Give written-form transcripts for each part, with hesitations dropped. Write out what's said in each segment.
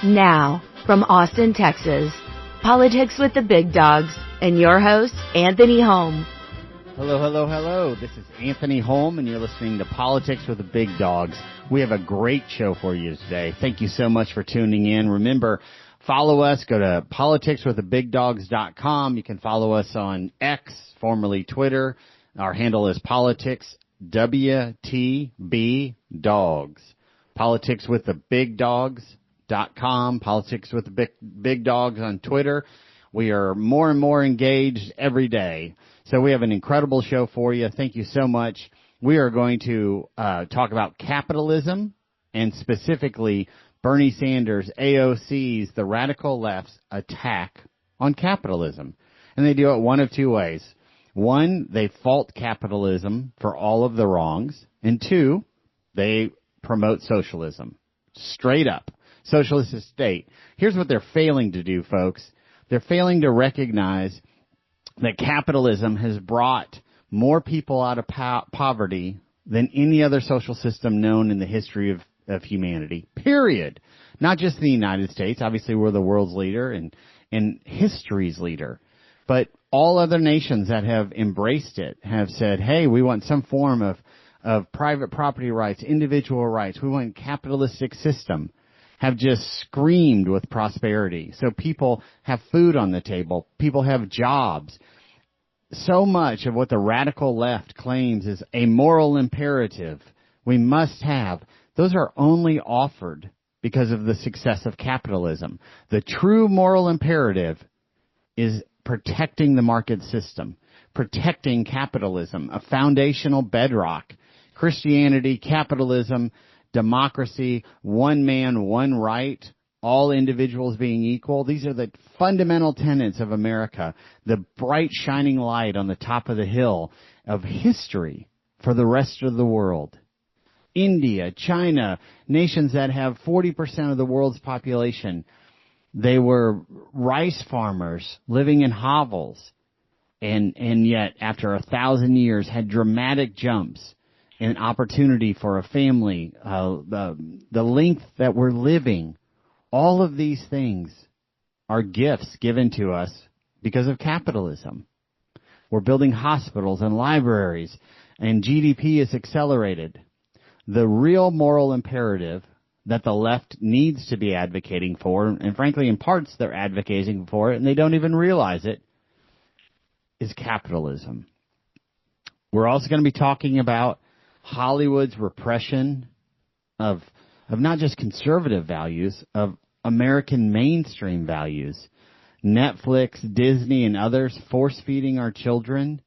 Now, from Austin, Texas, Politics with the Big Dogs, and your host, Anthony Holm. Hello, hello, hello. This is Anthony Holm, and you're listening to Politics with the Big Dogs. We have a great show for you today. Thank you so much for tuning in. Remember, follow us. Go to politicswiththebigdogs.com. You can follow us on X, formerly Twitter. Our handle is Politics WTB Dogs. Politicswiththebigdogs.com. Politics with the big Dogs on Twitter. We are more and more engaged every day. So we have an incredible show for you. Thank you so much. We are going to talk about capitalism and specifically Bernie Sanders, AOC's, the radical left's attack on capitalism. And they do it one of two ways. One, they fault capitalism for all of the wrongs. And two, they promote socialism. Straight up. Socialist state. Here's what they're failing to do, folks. They're failing to recognize that capitalism has brought more people out of poverty than any other social system known in the history of humanity, period. Not just the United States. Obviously, we're the world's leader and history's leader. But all other nations that have embraced it have said, hey, we want some form of private property rights, individual rights. We want a capitalistic system. Have just screamed with prosperity. So people have food on the table. People have jobs. So much of what the radical left claims is a moral imperative we must have, those are only offered because of the success of capitalism. The true moral imperative is protecting the market system, protecting capitalism, a foundational bedrock. Christianity, capitalism, democracy, one man, one right, all individuals being equal. These are the fundamental tenets of America, the bright shining light on the top of the hill of history for the rest of the world. India, China, nations that have 40% of the world's population, they were rice farmers living in hovels, and yet after 1,000 years had dramatic jumps an opportunity for a family, the length that we're living. All of these things are gifts given to us because of capitalism. We're building hospitals and libraries, and GDP is accelerated. The real moral imperative that the left needs to be advocating for, and frankly, in parts, they're advocating for it, and they don't even realize it, is capitalism. We're also going to be talking about Hollywood's repression of not just conservative values, of American mainstream values. Netflix, Disney, and others force-feeding our children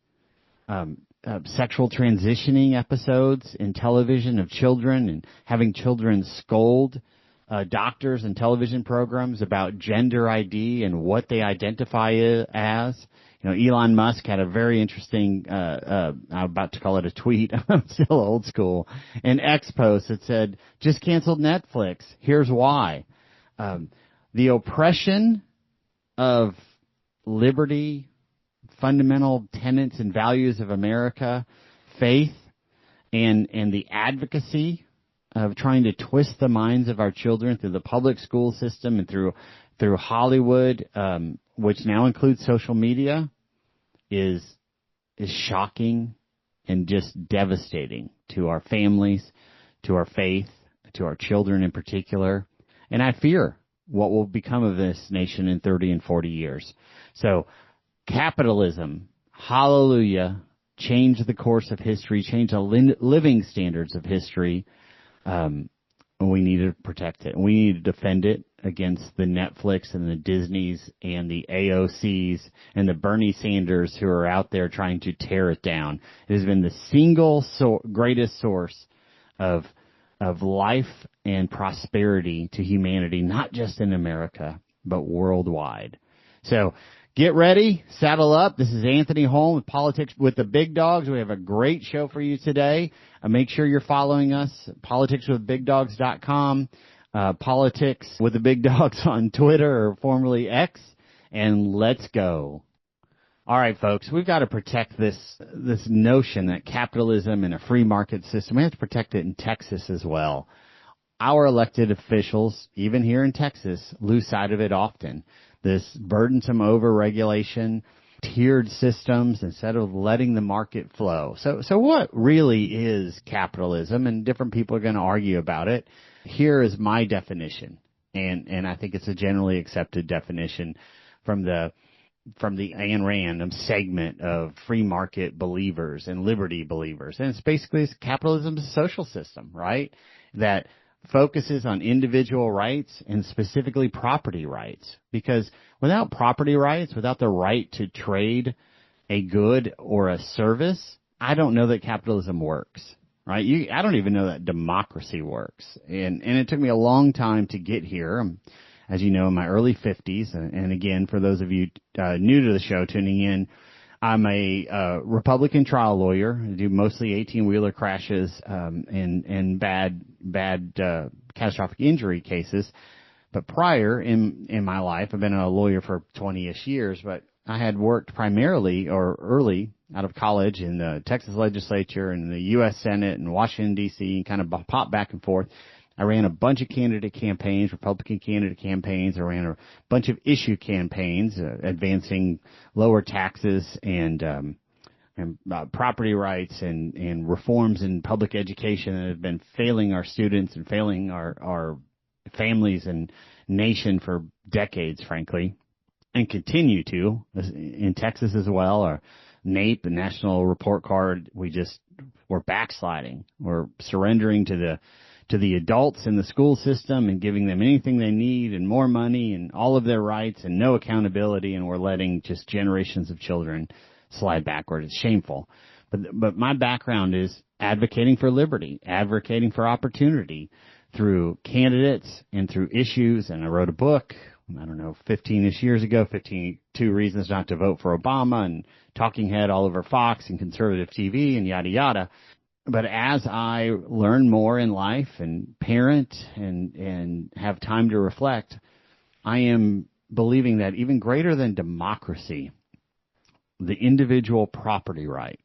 sexual transitioning episodes in television of children and having children scold doctors and television programs about gender ID and what they identify as. You know, Elon Musk had a very interesting, I'm about to call it a tweet. I'm still old school. An X post that said, just canceled Netflix. Here's why. The oppression of liberty, fundamental tenets and values of America, faith, and the advocacy of trying to twist the minds of our children through the public school system and through Hollywood, which now includes social media, is shocking and just devastating to our families, to our faith, to our children in particular. And I fear what will become of this nation in 30 and 40 years. So capitalism, hallelujah, changed the course of history, changed the living standards of history. We need to protect it. We need to defend it against the Netflix and the Disneys and the AOCs and the Bernie Sanders who are out there trying to tear it down. It has been the single greatest source of life and prosperity to humanity, not just in America, but worldwide. So get ready, saddle up. This is Anthony Holm with Politics with the Big Dogs. We have a great show for you today. Make sure you're following us, politicswithbigdogs.com, Politics with the Big Dogs on Twitter, or formerly X, and let's go. All right, folks, we've got to protect this notion that capitalism and a free market system, we have to protect it in Texas as well. our elected officials, even here in Texas, lose sight of it often. This burdensome overregulation, tiered systems instead of letting the market flow. So what really is capitalism? And different people are going to argue about it. Here is my definition, and I think it's a generally accepted definition from the Ayn Rand segment of free market believers and liberty believers. And it's basically capitalism is a social system, right? That focuses on individual rights and specifically property rights. Because without property rights, without the right to trade a good or a service, I don't know that capitalism works, right? I don't even know that democracy works. And it took me a long time to get here. I'm, as you know, in my early 50s. And again, for those of you new to the show tuning in, I'm a Republican trial lawyer. I do mostly 18-wheeler crashes and bad catastrophic injury cases. But prior in my life, I've been a lawyer for 20-ish years, but I had worked primarily or early out of college in the Texas legislature and the U.S. Senate and Washington, D.C., and kind of popped back and forth. I ran a bunch of candidate campaigns, Republican candidate campaigns. I ran a bunch of issue campaigns, advancing lower taxes and property rights and reforms in public education that have been failing our students and failing our families and nation for decades, frankly, and continue to in Texas as well. Our NAEP, the National Report Card, we're backsliding. We're surrendering to the adults in the school system and giving them anything they need and more money and all of their rights and no accountability, and we're letting just generations of children slide backward. It's shameful. But my background is advocating for liberty, advocating for opportunity through candidates and through issues. And I wrote a book, 15-ish years ago, 52 Reasons Not to Vote for Obama, and talking head all over Fox and conservative TV and yada, yada. But as I learn more in life and parent and have time to reflect, I am believing that even greater than democracy, the individual property right,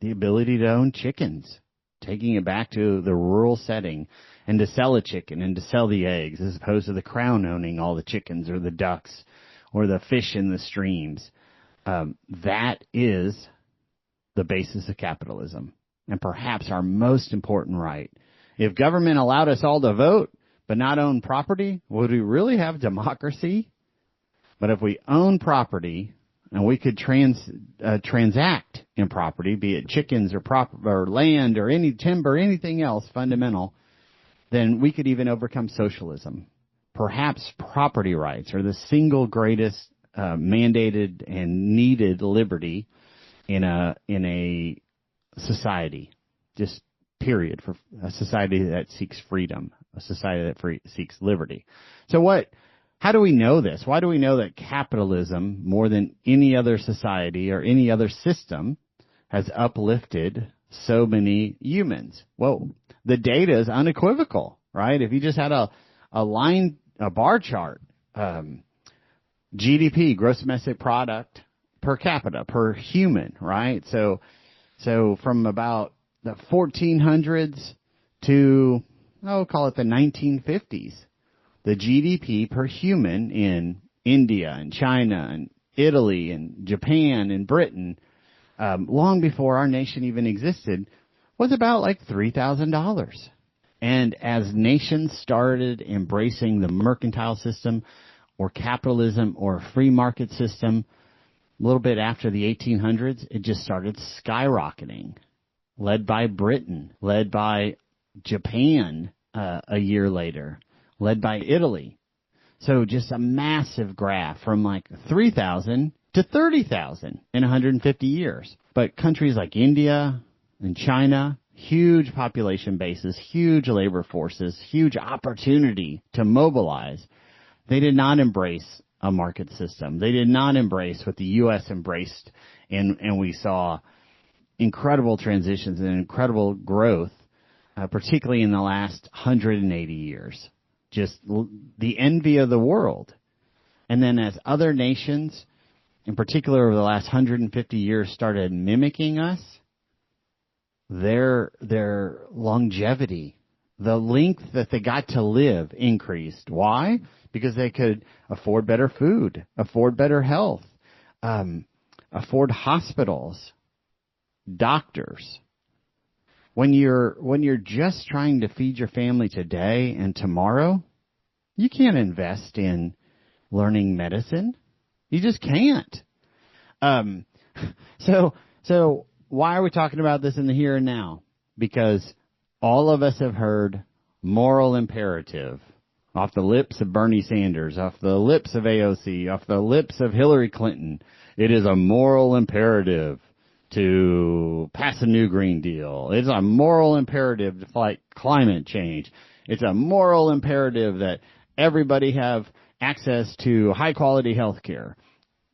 the ability to own chickens, taking it back to the rural setting and to sell a chicken and to sell the eggs as opposed to the crown owning all the chickens or the ducks or the fish in the streams. That is the basis of capitalism. And perhaps our most important right. If government allowed us all to vote but not own property, would we really have democracy? But if we own property and we could transact in property, be it chickens or land or any timber, anything else fundamental, then we could even overcome socialism. Perhaps property rights are the single greatest mandated and needed liberty in a society, just period, for a society that seeks freedom, a society that seeks liberty. So how do we know this? Why do we know that capitalism, more than any other society or any other system, has uplifted so many humans? Well, the data is unequivocal, right? If you just had a bar chart, GDP, gross domestic product per capita, per human, right? So from about the 1400s to, call it the 1950s, the GDP per human in India and China and Italy and Japan and Britain, long before our nation even existed, was about like $3,000. And as nations started embracing the mercantile system or capitalism or free market system, a little bit after the 1800s, it just started skyrocketing, led by Britain, led by Japan a year later, led by Italy. So just a massive graph from like 3,000 to 30,000 in 150 years. But countries like India and China, huge population bases, huge labor forces, huge opportunity to mobilize. They did not embrace a market system. They did not embrace what the U.S. embraced, and we saw incredible transitions and incredible growth, particularly in the last 180 years. Just the envy of the world. And then as other nations, in particular over the last 150 years, started mimicking us, their longevity The length that they got to live increased. Why? Because they could afford better food, afford better health, afford hospitals, doctors. When you're just trying to feed your family today and tomorrow, you can't invest in learning medicine. You just can't. So why are we talking about this in the here and now? Because all of us have heard moral imperative off the lips of Bernie Sanders, off the lips of AOC, off the lips of Hillary Clinton. It is a moral imperative to pass a new Green Deal. It's a moral imperative to fight climate change. It's a moral imperative that everybody have access to high-quality health care.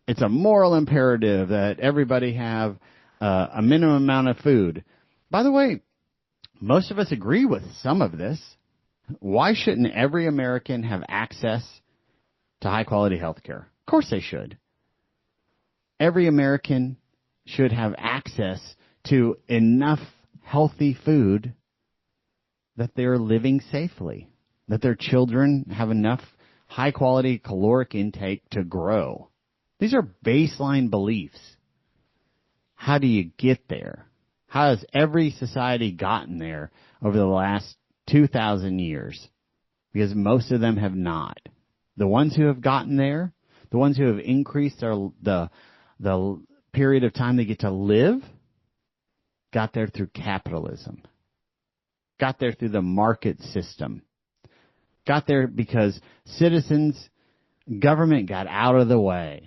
It's a moral imperative that everybody have a minimum amount of food. By the way, most of us agree with some of this. Why shouldn't every American have access to high-quality health care? Of course they should. Every American should have access to enough healthy food that they're living safely, that their children have enough high-quality caloric intake to grow. These are baseline beliefs. How do you get there? How has every society gotten there over the last 2,000 years? Because most of them have not. The ones who have gotten there, the ones who have increased the period of time they get to live, got there through capitalism. Got there through the market system. Got there because government got out of the way.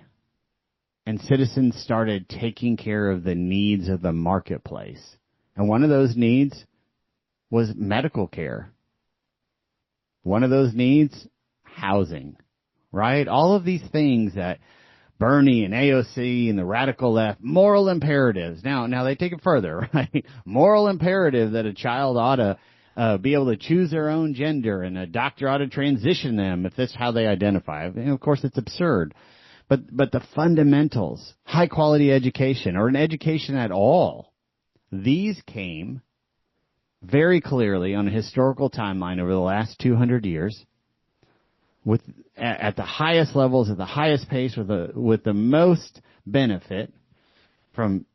And citizens started taking care of the needs of the marketplace. And one of those needs was medical care. One of those needs, housing, right? All of these things that Bernie and AOC and the radical left, moral imperatives. Now they take it further, right? Moral imperative that a child ought to be able to choose their own gender and a doctor ought to transition them if that's how they identify. And of course, it's absurd. But the fundamentals, high quality education or an education at all, these came very clearly on a historical timeline over the last 200 years at the highest levels, at the highest pace, with the most benefit from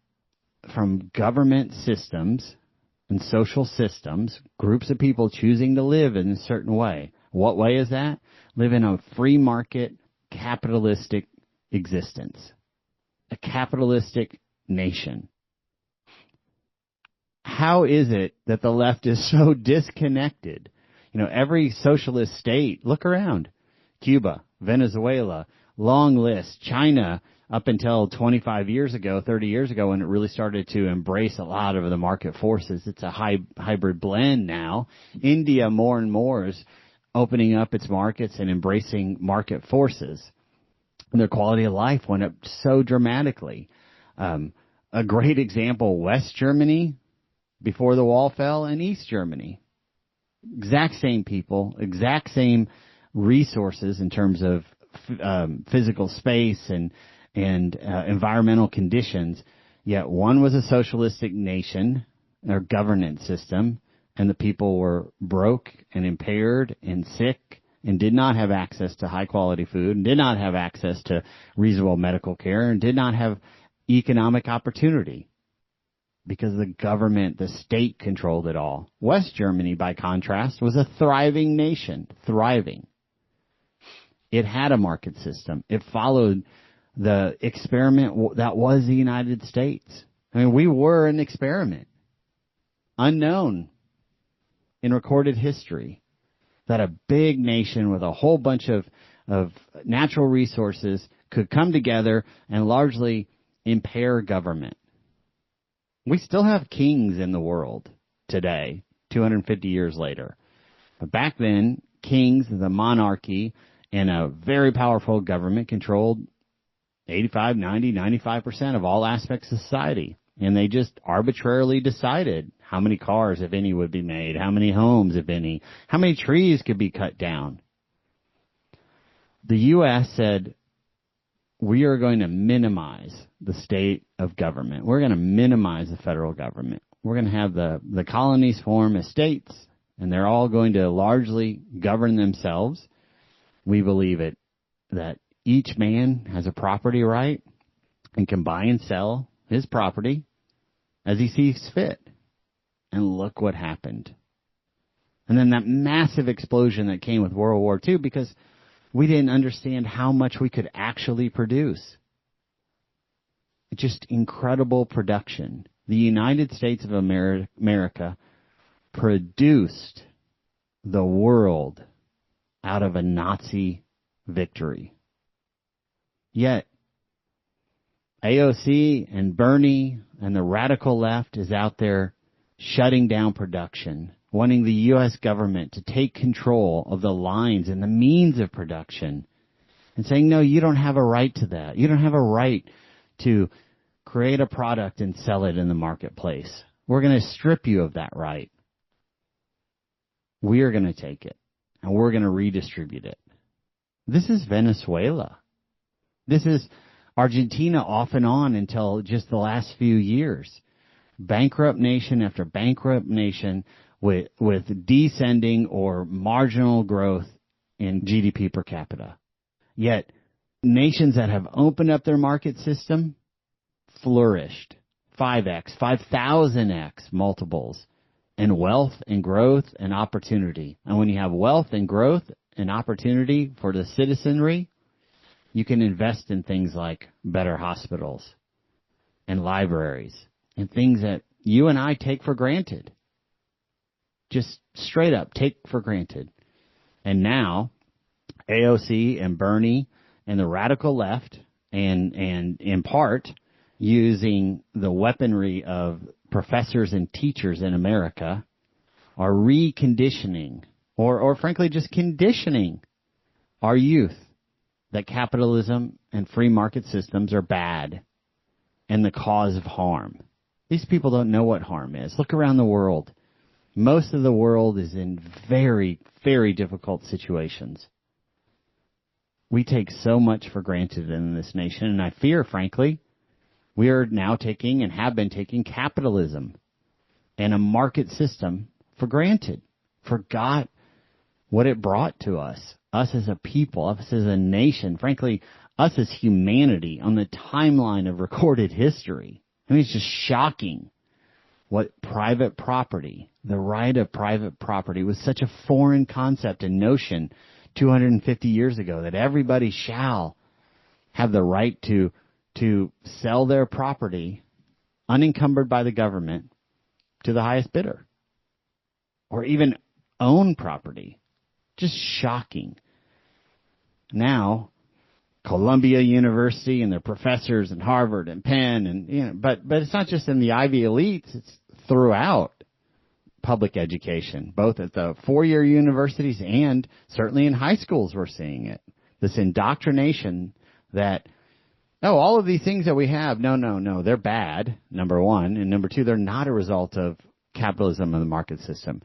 government systems and social systems, groups of people choosing to live in a certain way. What way is that? Live in a free market, capitalistic existence, a capitalistic nation. How is it that the left is so disconnected? Every socialist state, look around, Cuba, Venezuela, long list, China, up until 25 years ago, 30 years ago, when it really started to embrace a lot of the market forces. It's a hybrid blend now. India more and more is opening up its markets and embracing market forces. And their quality of life went up so dramatically. A great example, West Germany before the wall fell and East Germany. Exact same people, exact same resources in terms of physical space and environmental conditions, yet one was a socialistic nation or governance system, and the people were broke and impaired and sick and did not have access to high-quality food, and did not have access to reasonable medical care, and did not have economic opportunity because the government, the state controlled it all. West Germany, by contrast, was a thriving nation, thriving. It had a market system. It followed the experiment that was the United States. I mean, we were an experiment, unknown in recorded history, that a big nation with a whole bunch of natural resources could come together and largely impair government. We still have kings in the world today, 250 years later. But back then, kings, the monarchy, and a very powerful government controlled 85, 90, 95% of all aspects of society. And they just arbitrarily decided how many cars, if any, would be made, how many homes, if any, how many trees could be cut down. The U.S. said, we are going to minimize the state of government. We're going to minimize the federal government. We're going to have the colonies form as states, and they're all going to largely govern themselves. We believe that each man has a property right and can buy and sell his property as he sees fit. And look what happened. And then that massive explosion that came with World War II, because we didn't understand how much we could actually produce. Just incredible production. The United States of America produced the world out of a Nazi victory. Yet, AOC and Bernie and the radical left is out there shutting down production, wanting the U.S. government to take control of the lines and the means of production, and saying, no, you don't have a right to that. You don't have a right to create a product and sell it in the marketplace. We're going to strip you of that right. We are going to take it, and we're going to redistribute it. This is Venezuela. This is Argentina off and on until just the last few years. Bankrupt nation after bankrupt nation with descending or marginal growth in GDP per capita. Yet, nations that have opened up their market system flourished. 5x, 5,000x multiples in wealth and growth and opportunity. And when you have wealth and growth and opportunity for the citizenry, you can invest in things like better hospitals and libraries and things that you and I take for granted. Just straight up take for granted. And now, AOC and Bernie and the radical left, and in part, using the weaponry of professors and teachers in America, are reconditioning, or frankly just conditioning our youth that capitalism and free market systems are bad and the cause of harm. These people don't know what harm is. Look around the world. Most of the world is in very, very difficult situations. We take so much for granted in this nation, and I fear, frankly, we are now taking and have been taking capitalism and a market system for granted. Forgot what it brought to us as a people, us as a nation, frankly, us as humanity on the timeline of recorded history. I mean, it's just shocking what private property, the right of private property, was such a foreign concept and notion 250 years ago, that everybody shall have the right to sell their property unencumbered by the government to the highest bidder, or even own property. Just shocking. Now, Columbia University and their professors and Harvard and Penn and but it's not just in the Ivy elites, it's throughout public education, both at the four-year universities and certainly in high schools we're seeing it. This indoctrination that, all of these things that we have, no, they're bad, number one, and number two, they're not a result of capitalism and the market system.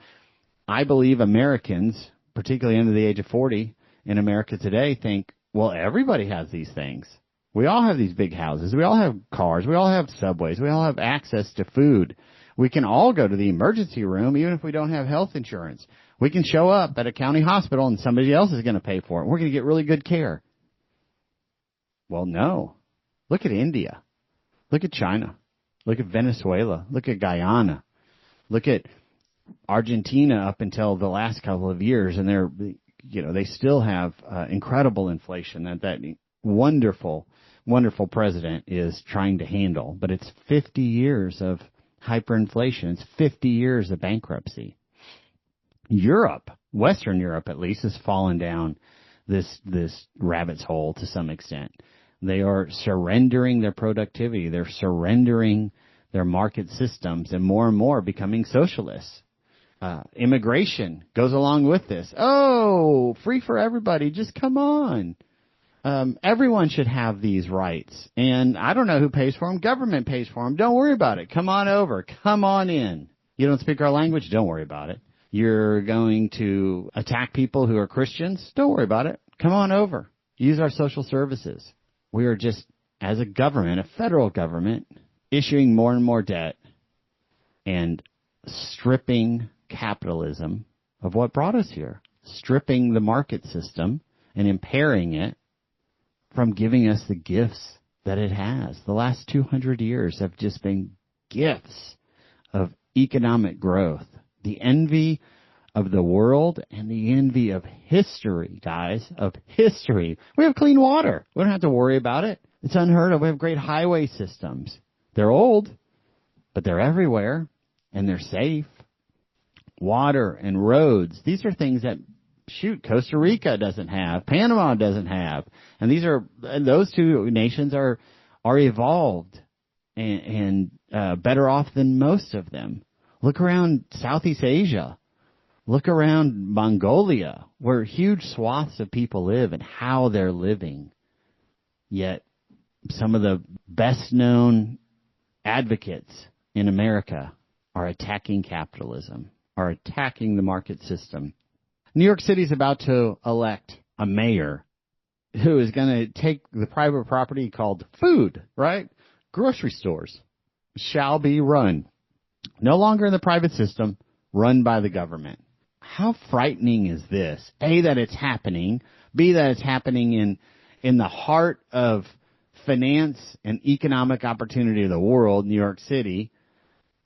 I believe Americans, particularly under the age of 40 in America today, think, well, everybody has these things. We all have these big houses. We all have cars. We all have subways. We all have access to food. We can all go to the emergency room, even if we don't have health insurance. We can show up at a county hospital and somebody else is going to pay for it. We're going to get really good care. Well, no. Look at India. Look at China. Look at Venezuela. Look at Guyana. Look at Argentina up until the last couple of years, and they still have incredible inflation that wonderful, wonderful president is trying to handle. But it's 50 years of hyperinflation. It's 50 years of bankruptcy. Europe, Western Europe at least, has fallen down this rabbit's hole to some extent. They are surrendering their productivity. They're surrendering their market systems and more becoming socialists. Immigration goes along with this. Oh, free for everybody. Just come on. Everyone should have these rights. And I don't know who pays for them. Government pays for them. Don't worry about it. Come on over. Come on in. You don't speak our language? Don't worry about it. You're going to attack people who are Christians? Don't worry about it. Come on over. Use our social services. We are just, as a government, a federal government, issuing more and more debt and stripping capitalism of what brought us here, stripping the market system and impairing it from giving us the gifts that it has. The last 200 years have just been gifts of economic growth, the envy of the world and the envy of history, guys, of history. We have clean water. We don't have to worry about it. It's unheard of. We have great highway systems. They're old, but they're everywhere, and they're safe. Water and roads, these are things that, Costa Rica doesn't have, Panama doesn't have. And those two nations are evolved and better off than most of them. Look around Southeast Asia. Look around Mongolia, where huge swaths of people live and how they're living. Yet some of the best-known advocates in America are attacking capitalism, are attacking the market system. New York City is about to elect a mayor who is going to take the private property called food, right? Grocery stores shall be run, no longer in the private system, run by the government. How frightening is this? A, that it's happening. B, that it's happening in the heart of finance and economic opportunity of the world, New York City.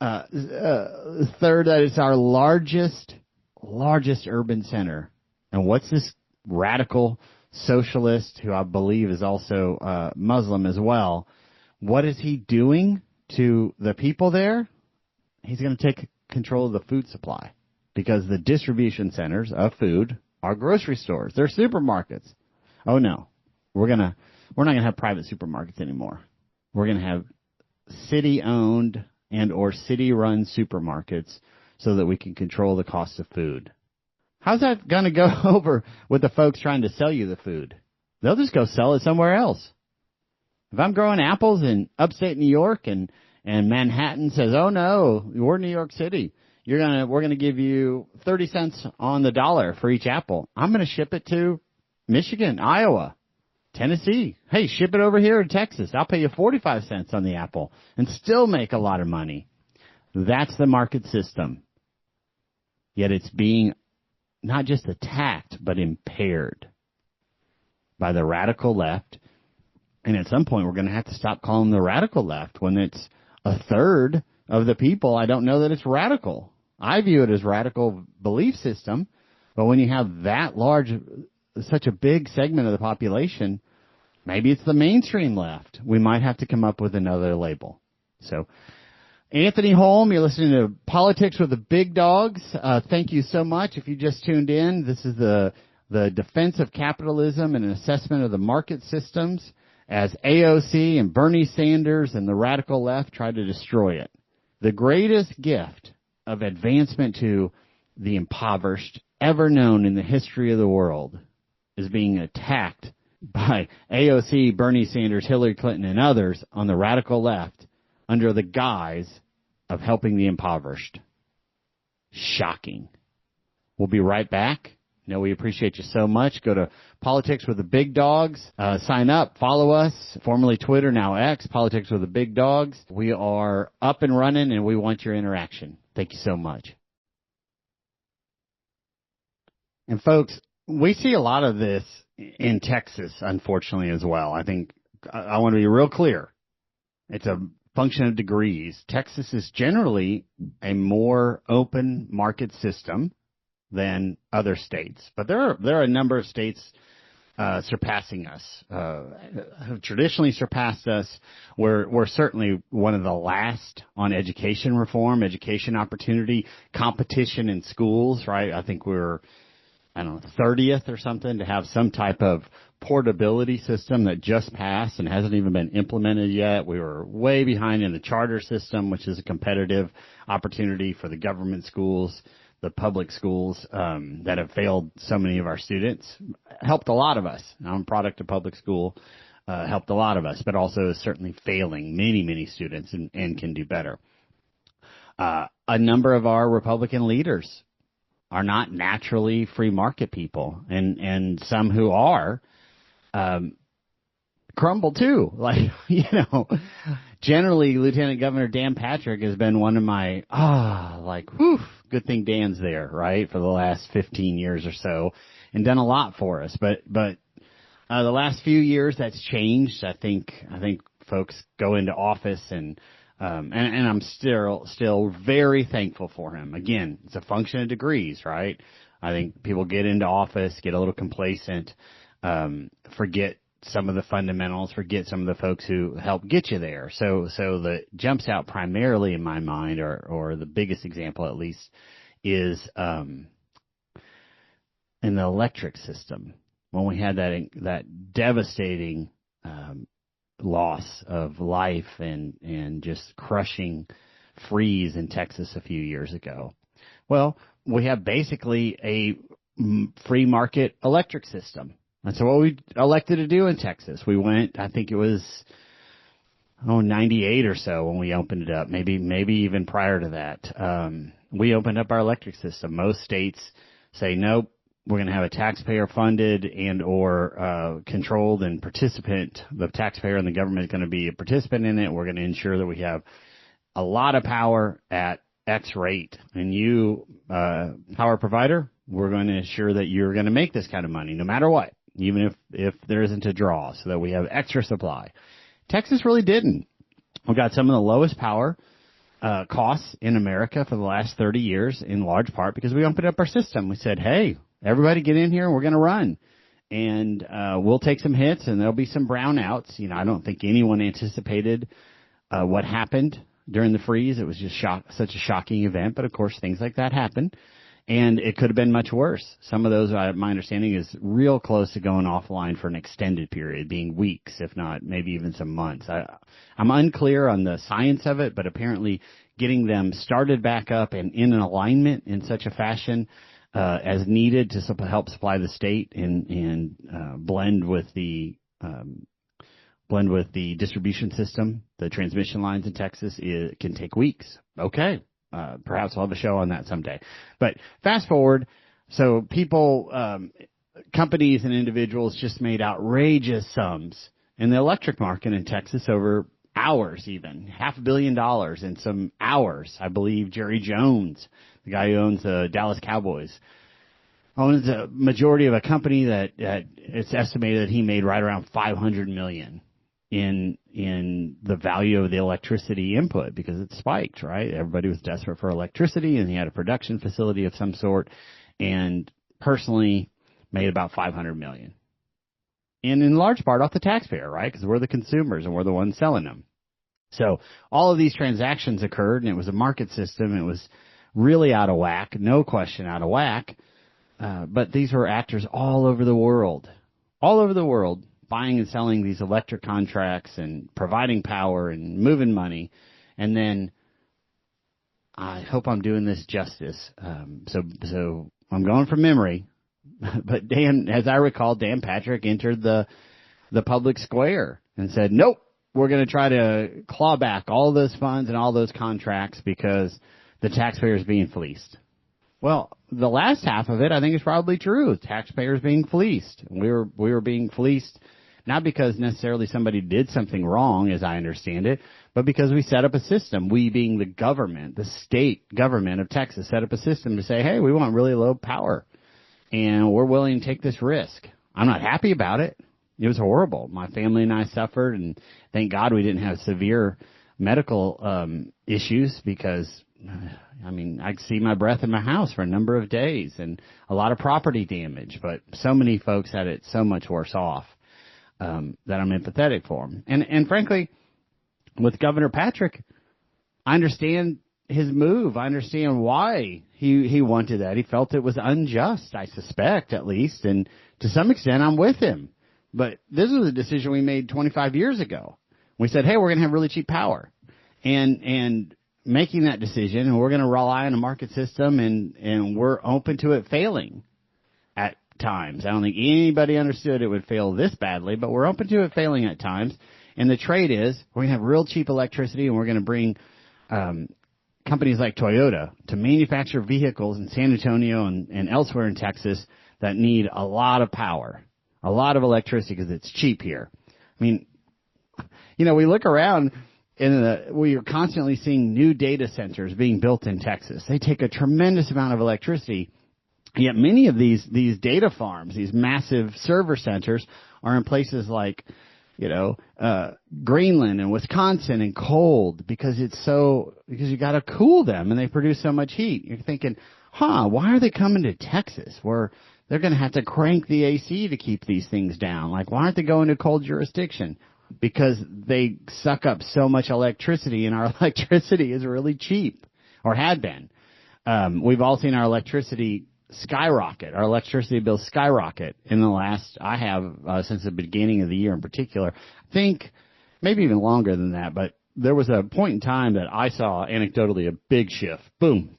Third, that it's our largest urban center. And what's this radical socialist, who I believe is also Muslim as well, what is he doing to the people there? He's going to take control of the food supply, because the distribution centers of food are grocery stores. They're supermarkets. Oh no, we're not going to have private supermarkets anymore. We're going to have city-owned and or city-run supermarkets so that we can control the cost of food. How's that going to go over with the folks trying to sell you the food? They'll just go sell it somewhere else. If I'm growing apples in upstate New York and Manhattan says, oh no, we're New York City, we're going to give you 30 cents on the dollar for each apple. I'm going to ship it to Michigan, Iowa, Tennessee. Hey, ship it over here to Texas. I'll pay you 45 cents on the apple and still make a lot of money. That's the market system. Yet it's being not just attacked, but impaired by the radical left. And at some point, we're going to have to stop calling the radical left when it's a third of the people. I don't know that it's radical. I view it as radical belief system. But when you have that large, such a big segment of the population, maybe it's the mainstream left. We might have to come up with another label. So, Anthony Holm, you're listening to Politics with the Big Dogs. Thank you so much. If you just tuned in, this is the defense of capitalism and an assessment of the market systems as AOC and Bernie Sanders and the radical left try to destroy it. The greatest gift of advancement to the impoverished ever known in the history of the world is being attacked by AOC, Bernie Sanders, Hillary Clinton, and others on the radical left under the guise of helping the impoverished. Shocking. We'll be right back. We appreciate you so much. Go to Politics with the Big Dogs. Sign up. Follow us. Formerly Twitter, now X. Politics with the Big Dogs. We are up and running, and we want your interaction. Thank you so much. And folks, we see a lot of this in Texas, unfortunately, as well. I think I want to be real clear. It's a function of degrees. Texas is generally a more open market system than other states. But there are a number of states surpassing us, have traditionally surpassed us. We're certainly one of the last on education reform, education opportunity, competition in schools, right? I think we're 30th or something to have some type of portability system that just passed and hasn't even been implemented yet. We were way behind in the charter system, which is a competitive opportunity for the government schools, the public schools that have failed so many of our students. Helped a lot of us. I'm a product of public school. Helped a lot of us, but also is certainly failing many, many students and can do better. A number of our Republican leaders are not naturally free market people, and some who are crumble too. Like, generally Lieutenant Governor Dan Patrick has been one of my, good thing Dan's there, right, for the last 15 years or so and done a lot for us. But the last few years that's changed. I think folks go into office and I'm still very thankful for him. Again, it's a function of degrees, right? I think people get into office, get a little complacent, forget some of the fundamentals, forget some of the folks who helped get you there. So that jumps out primarily in my mind, or the biggest example at least, is in the electric system. When we had that devastating loss of life and just crushing freeze in Texas a few years ago. Well, we have basically a free market electric system. That's what we elected to do in Texas. We went, I think it was 98 or so when we opened it up, maybe even prior to that. We opened up our electric system. Most states say, nope, we're going to have a taxpayer-funded and or controlled and participant. The taxpayer and the government is going to be a participant in it. We're going to ensure that we have a lot of power at X rate. And you, power provider, we're going to ensure that you're going to make this kind of money no matter what, even if there isn't a draw, so that we have extra supply. Texas really didn't. We got some of the lowest power costs in America for the last 30 years, in large part because we opened up our system. We said, hey, everybody get in here and we're going to run. And we'll take some hits and there'll be some brownouts. I don't think anyone anticipated what happened during the freeze. It was just such a shocking event. But, of course, things like that happen. And it could have been much worse. Some of those, my understanding, is real close to going offline for an extended period, being weeks, if not maybe even some months. I'm unclear on the science of it, but apparently getting them started back up and in an alignment in such a fashion as needed to help supply the state and blend with the distribution system, the transmission lines in Texas, it can take weeks. Okay. Perhaps we'll have a show on that someday. But fast forward, so people, companies and individuals just made outrageous sums in the electric market in Texas over hours even, $500 million in some hours. I believe Jerry Jones, the guy who owns the Dallas Cowboys, owns a majority of a company that it's estimated that he made right around $500 million in the value of the electricity input because it spiked, right? Everybody was desperate for electricity, and he had a production facility of some sort, and personally made about $500 million. And in large part off the taxpayer, right? Because we're the consumers and we're the ones selling them. So all of these transactions occurred, and it was a market system. It was really out of whack, no question out of whack. But these were actors all over the world, buying and selling these electric contracts and providing power and moving money. And then I hope I'm doing this justice. So I'm going from memory, but as I recall, Dan Patrick entered the public square and said, nope, we're going to try to claw back all those funds and all those contracts because the taxpayer is being fleeced. Well, the last half of it, I think, is probably true. Taxpayers being fleeced. We were being fleeced, not because necessarily somebody did something wrong, as I understand it, but because we set up a system. We being the government, the state government of Texas, set up a system to say, hey, we want really low power, and we're willing to take this risk. I'm not happy about it. It was horrible. My family and I suffered, and thank God we didn't have severe medical issues because I'd see my breath in my house for a number of days and a lot of property damage, but so many folks had it so much worse off that I'm empathetic for them. And frankly, with Governor Patrick, I understand his move. I understand why he wanted that. He felt it was unjust, I suspect, at least, and to some extent I'm with him. But this was a decision we made 25 years ago. We said, hey, we're going to have really cheap power. And making that decision, and we're going to rely on a market system, and we're open to it failing at times. I don't think anybody understood it would fail this badly, but we're open to it failing at times. And the trade is we're going to have real cheap electricity, and we're going to bring companies like Toyota to manufacture vehicles in San Antonio and elsewhere in Texas that need a lot of power, a lot of electricity because it's cheap here. I mean, we look around and we are constantly seeing new data centers being built in Texas. They take a tremendous amount of electricity. Yet many of these data farms, these massive server centers, are in places like, Greenland and Wisconsin and cold because you got to cool them and they produce so much heat. You're thinking, why are they coming to Texas where they're going to have to crank the AC to keep these things down? Like, why aren't they going to cold jurisdiction? Because they suck up so much electricity, and our electricity is really cheap, or had been. We've all seen our electricity skyrocket, our electricity bills skyrocket in the last, since the beginning of the year in particular. I think maybe even longer than that, but there was a point in time that I saw anecdotally a big shift. Boom.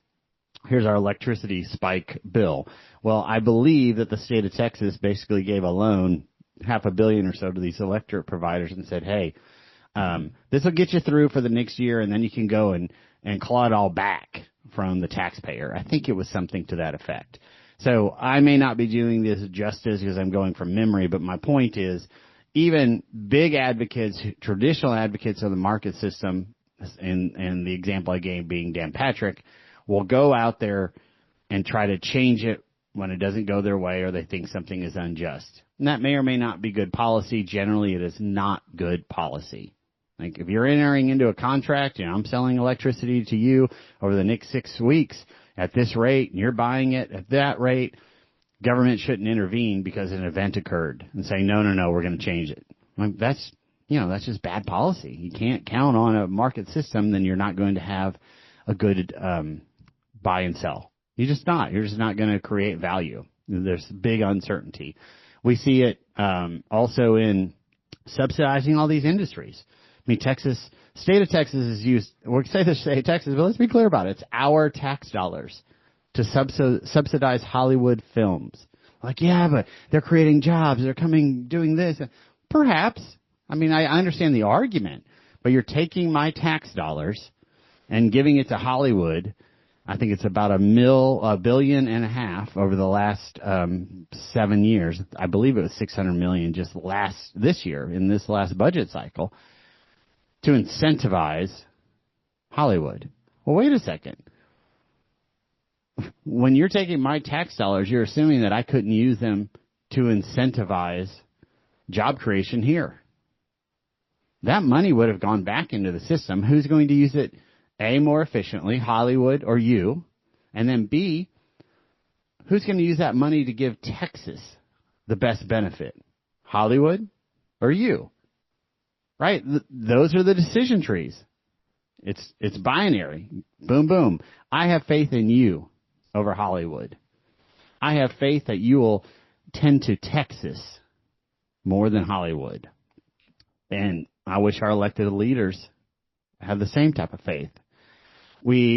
Here's our electricity spike bill. Well, I believe that the state of Texas basically gave a loan, $500 million or so, to these electric providers and said, hey, this will get you through for the next year, and then you can go and claw it all back from the taxpayer. I think it was something to that effect. So I may not be doing this justice because I'm going from memory, but my point is even big advocates, traditional advocates of the market system, and the example I gave being Dan Patrick, will go out there and try to change it when it doesn't go their way or they think something is unjust. And that may or may not be good policy. Generally, it is not good policy. Like if you're entering into a contract, I'm selling electricity to you over the next 6 weeks at this rate, and you're buying it at that rate, government shouldn't intervene because an event occurred and say, no, we're going to change it. Like that's just bad policy. You can't count on a market system, then you're not going to have a good buy and sell. You're just not going to create value. There's big uncertainty. We see it also in subsidizing all these industries. I mean, state of Texas is used, we say the state of Texas, but let's be clear about it. It's our tax dollars to subsidize Hollywood films. Like, yeah, but they're creating jobs. They're doing this. Perhaps. I mean, I understand the argument, but you're taking my tax dollars and giving it to Hollywood. I think it's about $1.5 billion over the last 7 years. I believe it was $600 million just this year in this last budget cycle to incentivize Hollywood. Well, wait a second. When you're taking my tax dollars, you're assuming that I couldn't use them to incentivize job creation here. That money would have gone back into the system. Who's going to use it, A, more efficiently, Hollywood or you? And then B, who's going to use that money to give Texas the best benefit, Hollywood or you? Right? Those are the decision trees. It's binary. Boom, boom. I have faith in you over Hollywood. I have faith that you will tend to Texas more than Hollywood. And I wish our elected leaders have the same type of faith.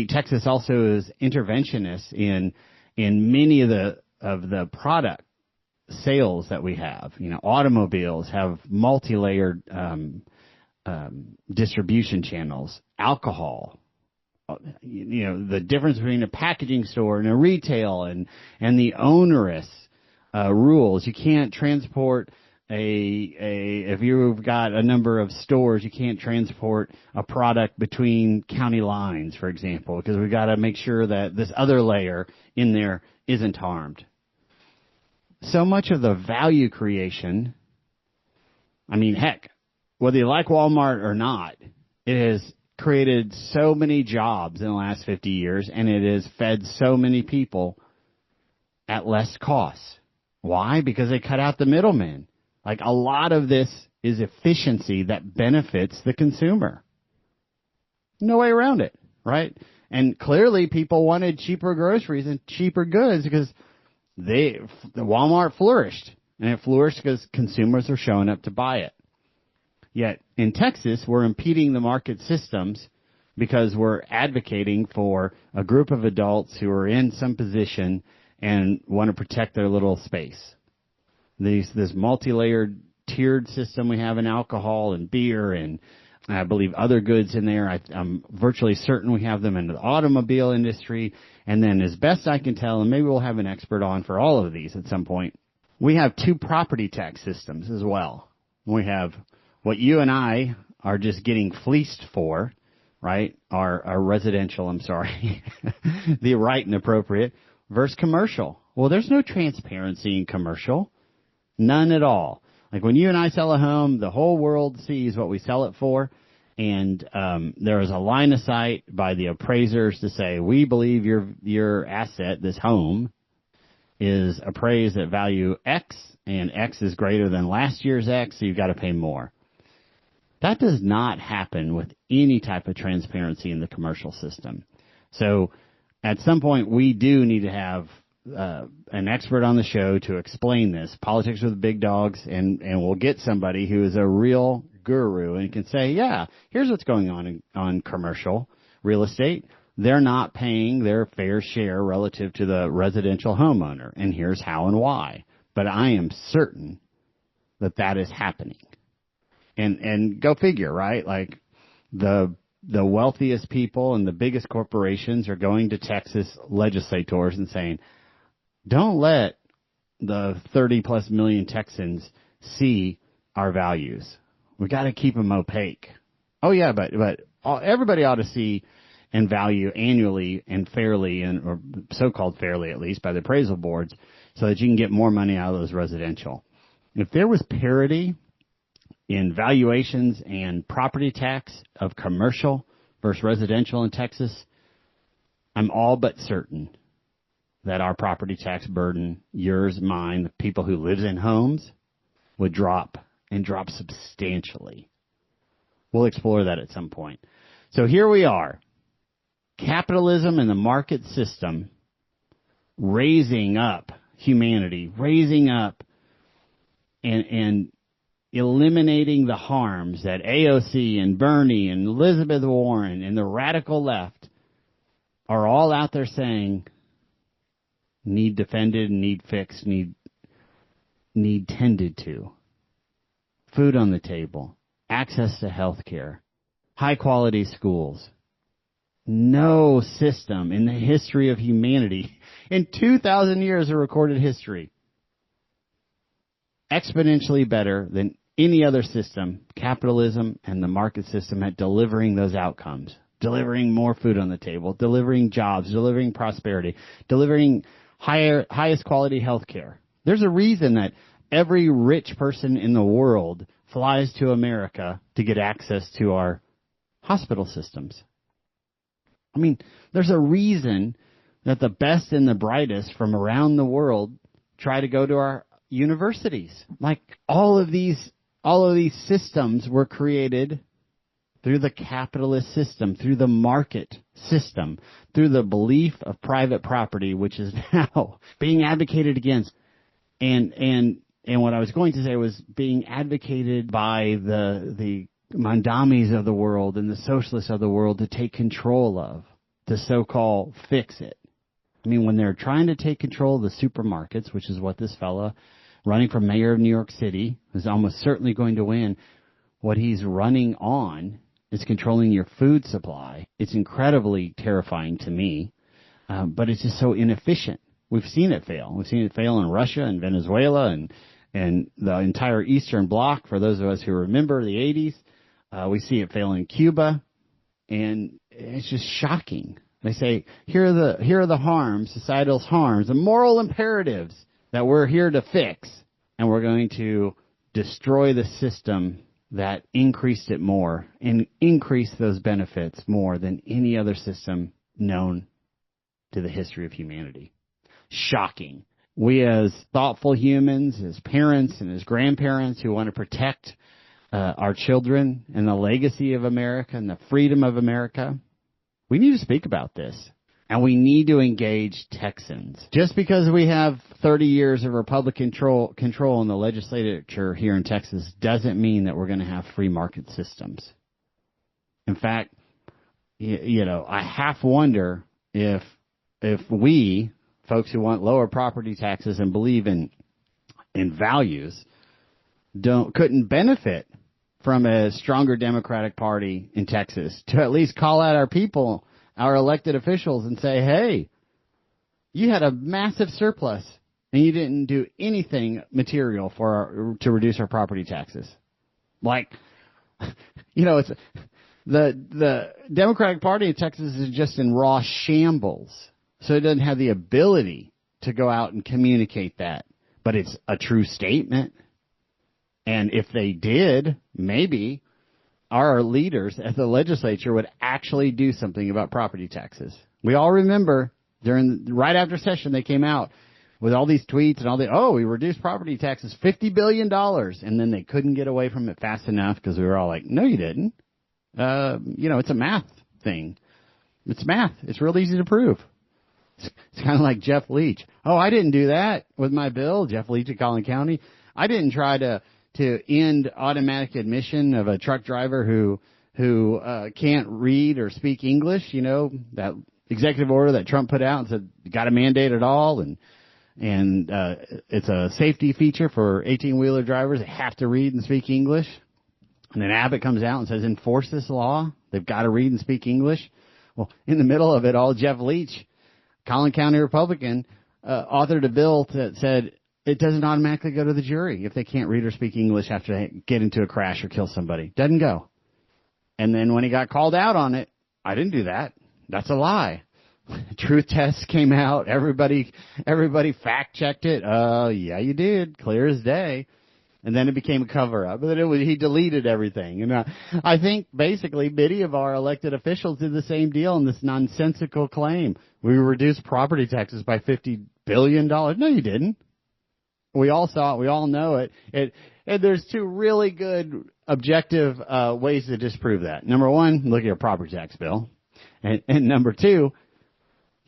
Texas also is interventionist in many of the product sales that we have. Automobiles have multi-layered distribution channels. Alcohol, the difference between a packaging store and a retail, and the onerous rules. You can't transport if you've got a number of stores, you can't transport a product between county lines, for example, because we've got to make sure that this other layer in there isn't harmed. So much of the value creation, I mean, heck, whether you like Walmart or not, it has created so many jobs in the last 50 years, and it has fed so many people at less cost. Why? Because they cut out the middlemen. Like, a lot of this is efficiency that benefits the consumer. No way around it, right? And clearly people wanted cheaper groceries and cheaper goods because Walmart flourished. And it flourished because consumers are showing up to buy it. Yet in Texas, we're impeding the market systems because we're advocating for a group of adults who are in some position and want to protect their little space. This multi-layered tiered system we have in alcohol and beer and I believe other goods in there. I'm virtually certain we have them in the automobile industry. And then as best I can tell, and maybe we'll have an expert on for all of these at some point, we have two property tax systems as well. We have what you and I are just getting fleeced for, right? Our residential, I'm sorry, the right and appropriate versus commercial. Well, there's no transparency in commercial. None at all. Like when you and I sell a home, the whole world sees what we sell it for. And there is a line of sight by the appraisers to say, we believe your asset, this home, is appraised at value X, and X is greater than last year's X, so you've got to pay more. That does not happen with any type of transparency in the commercial system. So at some point, we do need to have an expert on the show to explain this, politics with big dogs, and we'll get somebody who is a real guru and can say, yeah, here's what's going on commercial real estate. They're not paying their fair share relative to the residential homeowner, and here's how and why. But I am certain that is happening. And go figure, right? Like the wealthiest people and the biggest corporations are going to Texas legislators and saying, don't let the 30 plus million Texans see our values. We got to keep them opaque. Oh yeah, but everybody ought to see and value annually and fairly, or so-called fairly at least, by the appraisal boards, so that you can get more money out of those residential. If there was parity in valuations and property tax of commercial versus residential in Texas, I'm all but certain that our property tax burden, yours, mine, the people who live in homes, would drop, and drop substantially. We'll explore that at some point. So here we are. Capitalism and the market system raising up humanity, raising up and eliminating the harms that AOC and Bernie and Elizabeth Warren and the radical left are all out there saying need defended, need fixed, need tended to. Food on the table, access to health care, high quality schools. No system in the history of humanity, in 2,000 years of recorded history, exponentially better than any other system, capitalism and the market system, at delivering those outcomes, delivering more food on the table, delivering jobs, delivering prosperity, delivering highest quality health care. There's a reason that every rich person in the world flies to America to get access to our hospital systems. I mean, there's a reason that the best and the brightest from around the world try to go to our universities. Like all of these systems were created through the capitalist system, through the market system, through the belief of private property, which is now being advocated against. And what I was going to say was being advocated by the Mandamis of the world and the socialists of the world to take control of, to so-called fix it. I mean, when they're trying to take control of the supermarkets, which is what this fella running for mayor of New York City is almost certainly going to win, what he's running on is controlling your food supply. It's incredibly terrifying to me, but it's just so inefficient. We've seen it fail. We've seen it fail in Russia and Venezuela and the entire Eastern Bloc, for those of us who remember the 80s. We see it fail in Cuba, and it's just shocking. They say, here are the harms, societal harms, the moral imperatives that we're here to fix, and we're going to destroy the system that increased it more and increased those benefits more than any other system known to the history of humanity. Shocking. We as thoughtful humans, as parents and as grandparents who want to protect our children and the legacy of America and the freedom of America, we need to speak about this. And we need to engage Texans. Just because we have 30 years of Republican control in the legislature here in Texas doesn't mean that we're going to have free market systems. In fact, I half wonder if we, folks who want lower property taxes and believe in values, couldn't benefit from a stronger Democratic Party in Texas to at least call out our people, our elected officials, and say, hey, you had a massive surplus and you didn't do anything material to reduce our property taxes. Like, It's the Democratic Party in Texas is just in raw shambles. So it doesn't have the ability to go out and communicate that. But it's a true statement. And if they did, maybe our leaders at the legislature would actually do something about property taxes. We all remember right after session, they came out with all these tweets and we reduced property taxes $50 billion. And then they couldn't get away from it fast enough because we were all like, no, you didn't. It's a math thing. It's math. It's real easy to prove. It's kind of like Jeff Leach. Oh, I didn't do that with my bill, Jeff Leach at Collin County. I didn't try to end automatic admission of a truck driver who can't read or speak English. That executive order that Trump put out and said you got to mandate it all, and it's a safety feature for 18-wheeler drivers. They have to read and speak English. And then Abbott comes out and says enforce this law. They've got to read and speak English. Well, in the middle of it all, Jeff Leach, Collin County Republican, authored a bill that said it doesn't automatically go to the jury if they can't read or speak English after they get into a crash or kill somebody. Doesn't go. And then when he got called out on it, I didn't do that. That's a lie. Truth tests came out. Everybody fact-checked it. Yeah, you did. Clear as day. And then it became a cover-up. But then he deleted everything. And I think basically many of our elected officials did the same deal in this nonsensical claim. We reduced property taxes by $50 billion. No, you didn't. We all saw it. We all know it. And there's two really good objective ways to disprove that. Number one, look at your property tax bill. And number two,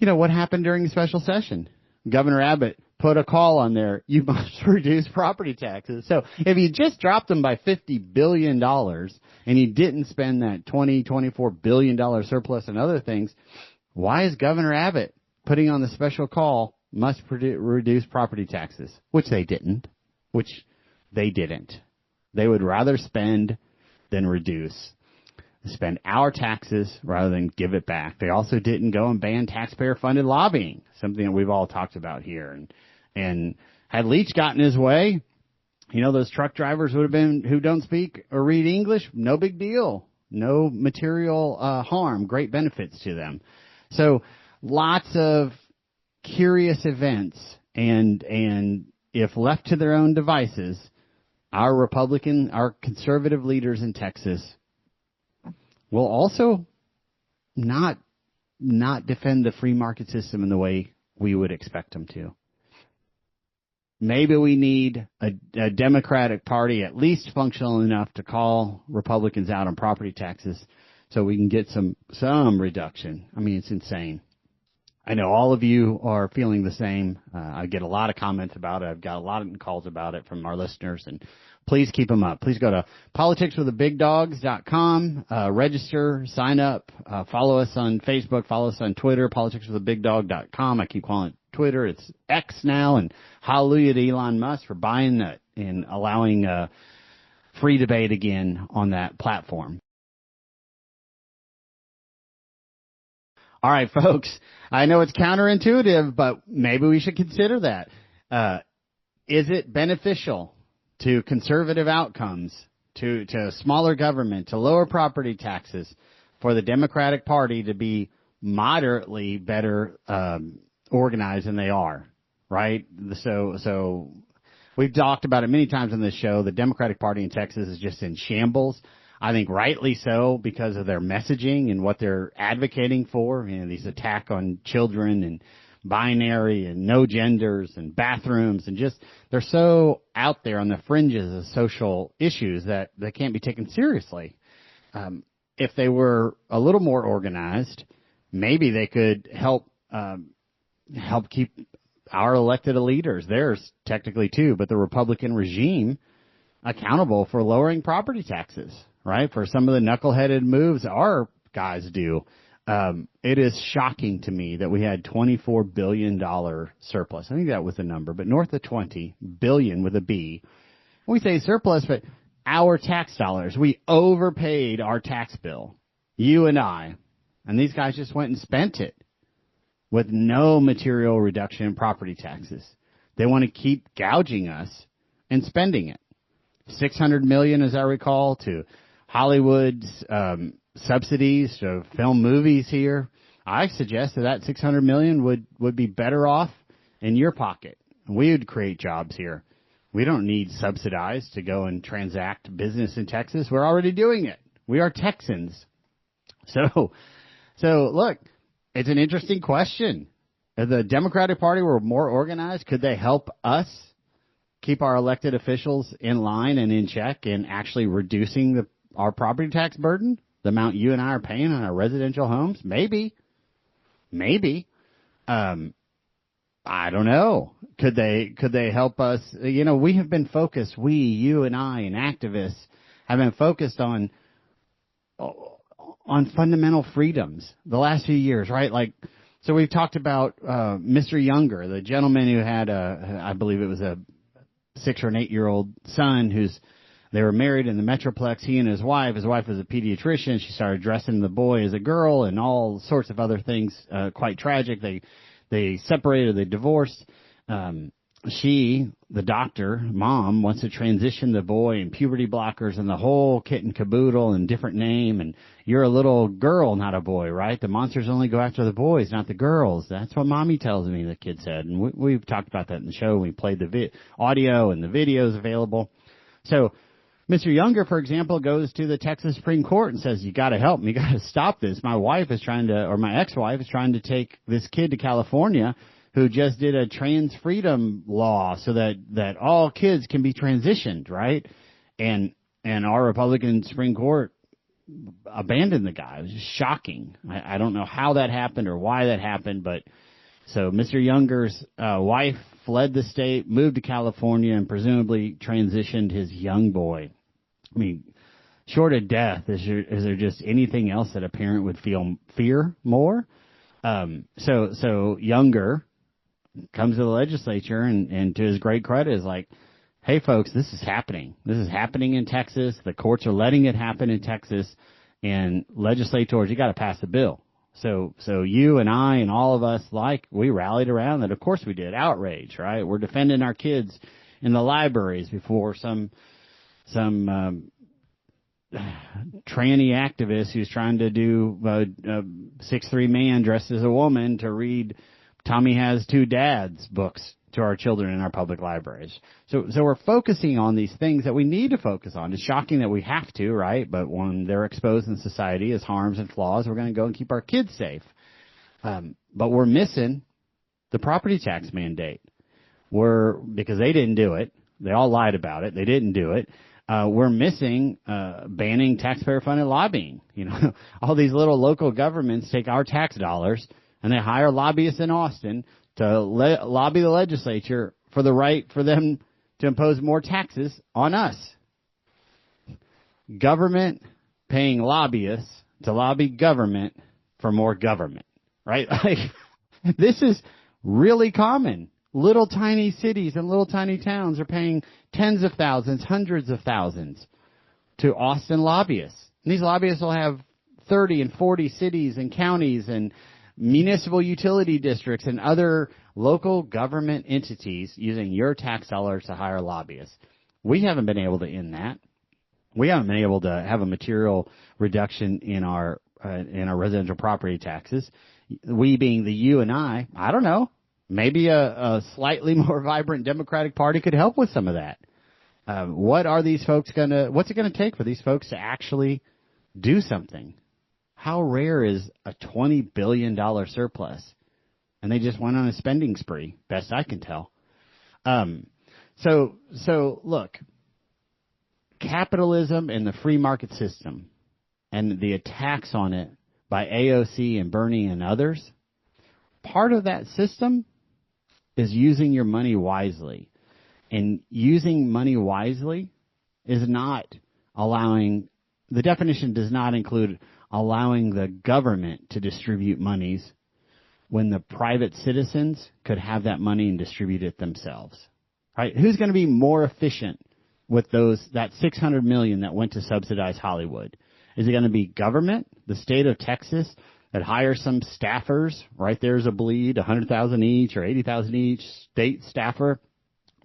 what happened during the special session? Governor Abbott put a call on there, you must reduce property taxes. So if you just dropped them by $50 billion and you didn't spend that $24 billion surplus and other things, why is Governor Abbott putting on the special call, must reduce property taxes? Which they didn't. They would rather spend than reduce. Spend our taxes rather than give it back. They also didn't go and ban taxpayer-funded lobbying, something that we've all talked about here. And had Leach gotten his way, those truck drivers would have been who don't speak or read English, no big deal, no material harm, great benefits to them. So lots of curious events, and if left to their own devices, our conservative leaders in Texas will also not defend the free market system in the way we would expect them to. Maybe we need a Democratic Party at least functional enough to call Republicans out on property taxes so we can get some reduction. I mean, it's insane. I know all of you are feeling the same. I get a lot of comments about it. I've got a lot of calls about it from our listeners, and please keep them up. Please go to politicswiththebigdogs.com, register, sign up, follow us on Facebook, follow us on Twitter, politicswiththebigdog.com. I keep calling it Twitter. It's X now, and hallelujah to Elon Musk for buying that and allowing free debate again on that platform. All right, folks, I know it's counterintuitive, but maybe we should consider that. Is it beneficial to conservative outcomes, to smaller government, to lower property taxes, for the Democratic Party to be moderately better organized than they are, right? So we've talked about it many times on this show. The Democratic Party in Texas is just in shambles. I think rightly so because of their messaging and what they're advocating for. These attack on children and binary and no genders and bathrooms, and just they're so out there on the fringes of social issues that they can't be taken seriously. If they were a little more organized, maybe they could help keep our elected leaders, theirs technically too, but the Republican regime accountable for lowering property taxes, right? For some of the knuckleheaded moves our guys do. It is shocking to me that we had $24 billion surplus. I think that was the number, but north of 20 billion with a B. We say surplus, but our tax dollars, we overpaid our tax bill, you and I, and these guys just went and spent it with no material reduction in property taxes. They want to keep gouging us and spending it. $600 million, as I recall, to Hollywood's subsidies to film movies here, I suggest that $600 million would be better off in your pocket. We would create jobs here. We don't need subsidized to go and transact business in Texas. We're already doing it. We are Texans. So look, it's an interesting question. If the Democratic Party were more organized, could they help us keep our elected officials in line and in check in actually reducing our property tax burden, the amount you and I are paying on our residential homes? Maybe. I don't know. Could they help us? You know, we have been focused, you and I and activists have been focused on fundamental freedoms the last few years, right? Like, so we've talked about Mr. Younger, the gentleman who had I believe it was a 6 or an 8-year-old son they were married in the Metroplex, he and his wife. His wife was a pediatrician. She started dressing the boy as a girl and all sorts of other things, quite tragic. They separated, they divorced. She, the doctor, mom, wants to transition the boy and puberty blockers and the whole kit and caboodle and different name. And you're a little girl, not a boy, right? The monsters only go after the boys, not the girls. That's what mommy tells me, the kid said. And we've talked about that in the show. We played the audio and the videos available. So Mr. Younger, for example, goes to the Texas Supreme Court and says, you got to help me. You got to stop this. My ex-wife is trying to take this kid to California who just did a trans freedom law so that all kids can be transitioned, right? And our Republican Supreme Court abandoned the guy. It was just shocking. I don't know how that happened or why that happened, but so Mr. Younger's wife fled the state, moved to California, and presumably transitioned his young boy. I mean, short of death, is there just anything else that a parent would fear more? So Younger comes to the legislature and to his great credit is like, hey folks, this is happening. This is happening in Texas. The courts are letting it happen in Texas, and legislators, you got to pass a bill. So you and I and all of us, we rallied around that. Of course we did. Outrage, right? We're defending our kids in the libraries before some tranny activist who's trying to do a 6'3" man dressed as a woman to read Tommy Has Two Dads books to our children in our public libraries. So we're focusing on these things that we need to focus on. It's shocking that we have to, right? But when they're exposed in society as harms and flaws, we're going to go and keep our kids safe. But we're missing the property tax mandate. Because they didn't do it. They all lied about it. They didn't do it. We're missing banning taxpayer-funded lobbying. You know, all these little local governments take our tax dollars and they hire lobbyists in Austin to lobby the legislature for the right for them to impose more taxes on us. Government paying lobbyists to lobby government for more government, right? Like, this is really common. Little tiny cities and little tiny towns are paying tens of thousands, hundreds of thousands to Austin lobbyists. And these lobbyists will have 30 and 40 cities and counties and municipal utility districts and other local government entities using your tax dollars to hire lobbyists. We haven't been able to end that. We haven't been able to have a material reduction in our residential property taxes. We being the you and I don't know. Maybe a slightly more vibrant Democratic Party could help with some of that. What's it gonna take for these folks to actually do something? How rare is a $20 billion surplus? And they just went on a spending spree, best I can tell. So look, capitalism and the free market system and the attacks on it by AOC and Bernie and others, part of that system is using your money wisely. And using money wisely is not allowing, the definition does not include allowing the government to distribute monies when the private citizens could have that money and distribute it themselves. Right? Who's going to be more efficient with that $600 million that went to subsidize Hollywood? Is it going to be government, the state of Texas, that hires some staffers, right there's a bleed, $100,000 each or $80,000 each, state staffer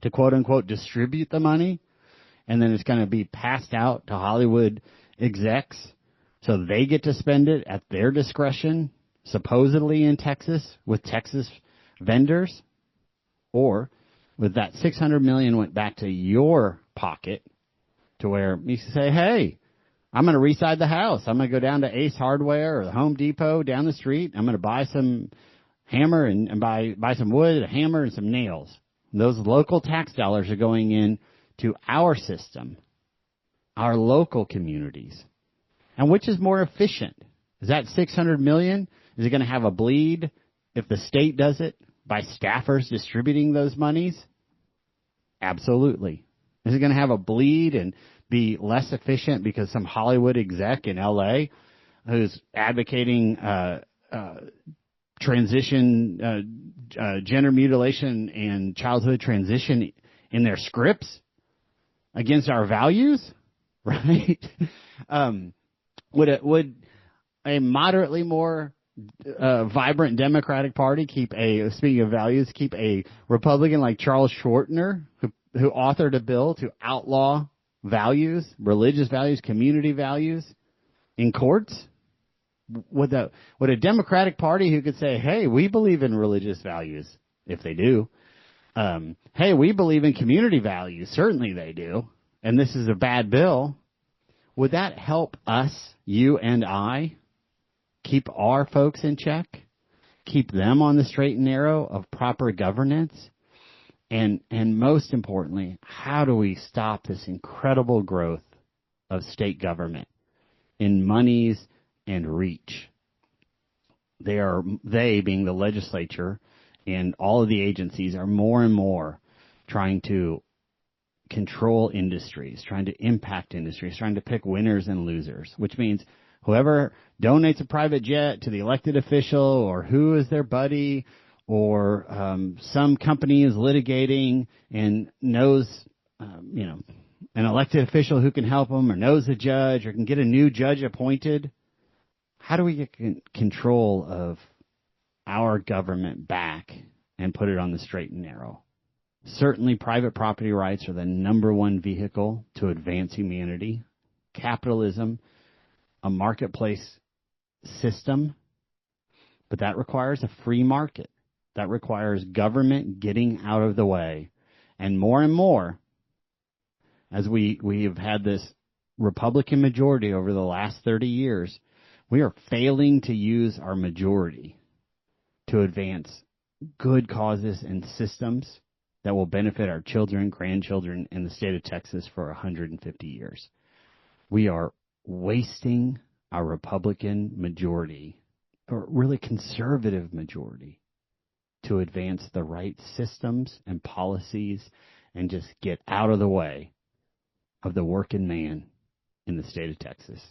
to quote unquote distribute the money and then it's going to be passed out to Hollywood execs so they get to spend it at their discretion, supposedly in Texas with Texas vendors? Or with that $600 million went back to your pocket to where you say, hey, I'm going to reside the house. I'm going to go down to Ace Hardware or the Home Depot down the street. I'm going to buy some hammer and buy some wood, a hammer, and some nails. And those local tax dollars are going in to our system, our local communities. And which is more efficient? Is that $600 million? Is it going to have a bleed if the state does it by staffers distributing those monies? Absolutely. Is it going to have a bleed and be less efficient because some Hollywood exec in L.A. who's advocating transition, gender mutilation and childhood transition in their scripts against our values, right? Would a moderately more vibrant Democratic Party speaking of values, keep a Republican like Charles Schwartner, who authored a bill to outlaw values, religious values, community values in courts? Would a Democratic Party who could say, hey, we believe in religious values, if they do, hey, we believe in community values, certainly they do, and this is a bad bill, would that help us, you and I, keep our folks in check, keep them on the straight and narrow of proper governance? And most importantly, how do we stop this incredible growth of state government in monies and reach? They being the legislature and all of the agencies are more and more trying to control industries, trying to impact industries, trying to pick winners and losers, which means whoever donates a private jet to the elected official or who is their buddy or some company is litigating and knows, an elected official who can help them or knows a judge or can get a new judge appointed. How do we get control of our government back and put it on the straight and narrow? Certainly private property rights are the number one vehicle to advance humanity. Capitalism, a marketplace system, but that requires a free market. That requires government getting out of the way. And more, as we have had this Republican majority over the last 30 years, we are failing to use our majority to advance good causes and systems that will benefit our children, grandchildren, and the state of Texas for 150 years. We are wasting our Republican majority, or really conservative majority, to advance the right systems and policies and just get out of the way of the working man in the state of Texas.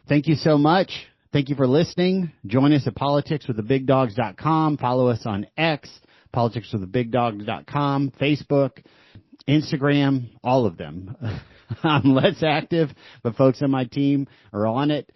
Thank you so much. Thank you for listening. Join us at politicswiththebigdogs.com. Follow us on X, politicswiththebigdogs.com, Facebook, Instagram, all of them. I'm less active, but folks on my team are on it.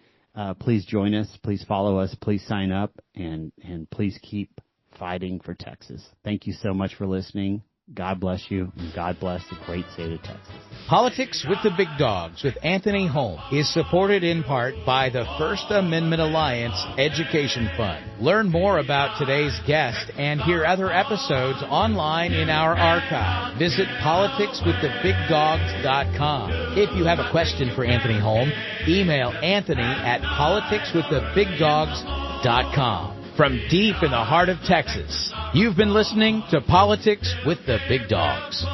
Please join us. Please follow us. Please sign up, and please keep fighting for Texas. Thank you so much for listening. God bless you, and God bless the great state of Texas. Politics with the Big Dogs with Anthony Holm is supported in part by the First Amendment Alliance Education Fund. Learn more about today's guest and hear other episodes online in our archive. Visit politicswiththebigdogs.com. If you have a question for Anthony Holm, email Anthony at politicswiththebigdogs.com. From deep in the heart of Texas, you've been listening to Politics with the Big Dogs.